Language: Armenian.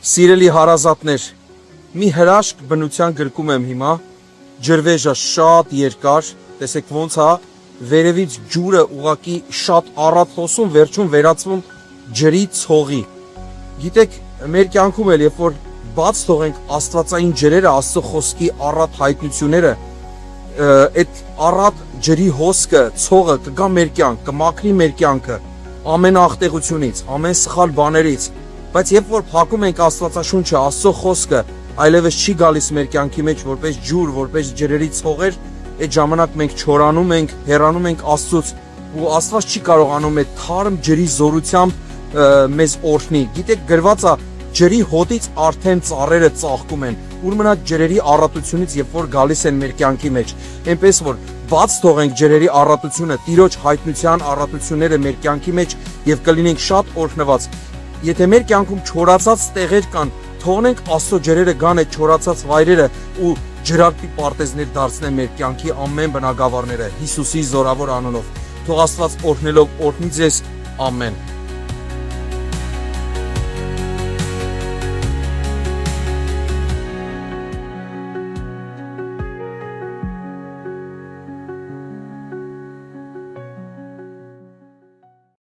Սիրելի հարազատներ, մի հրաշք բնության գրկում եմ հիմա, ջրվեժը շատ երկար, տեսեք ոնց է, վերևից ջուրը ուղակի շատ առատ հոսում, վերջում վերածվում ջրի ցողի։ Գիտեք, մեր կյանքում էլ երբ որ բաց թողենք աստվածային ջրերը, Աստծո խոսքի առատ հայտնությունները, այդ առատ ջրի հոսքը, ցողը կգա մեր կյանք, կմաքրի մեր կյանքը ամեն աղտեղությունից, ամեն սխալ բաներից, բայց երբ որ փակում ենք Աստվածաշունչը, Աստծո խոսքը, այլևս չի գալիս մեր կյանքի մեջ որպես ջուր, որպես ջրերի ցողեր, այդ ժամանակ մենք չորանում ենք, հեռանում ենք Աստծուց, ու Աստված չի կարողանում այդ թարմ ջրի զորությամբ մեզ օրհնի։ Գիտեք, գրված է, ջրի հոտից արդեն ծառերը ծաղկում են, ուրմնակ ջրերի առատությունից, երբ որ գալիս են մեր կյանքի մեջ, այնպես որ բաց թողենք ջրերի առատությունը, Տիրոջ հայտնության առատությունները մեր կյանքի մեջ եւ կլինենք շատ օրհնված։ Եթե մեր կյանքում չորացած տեղեր կան, թողնենք Աստծո ջրերը գան այդ չորացած վայրերը ու ջրակտի պարտեզներ դարձնեն մեր կյանքի ամեն բնագավառները Հիսուսի զորավոր անունով։ Թող Աստված օրհնելով օրհնի ձեզ։ Ամեն։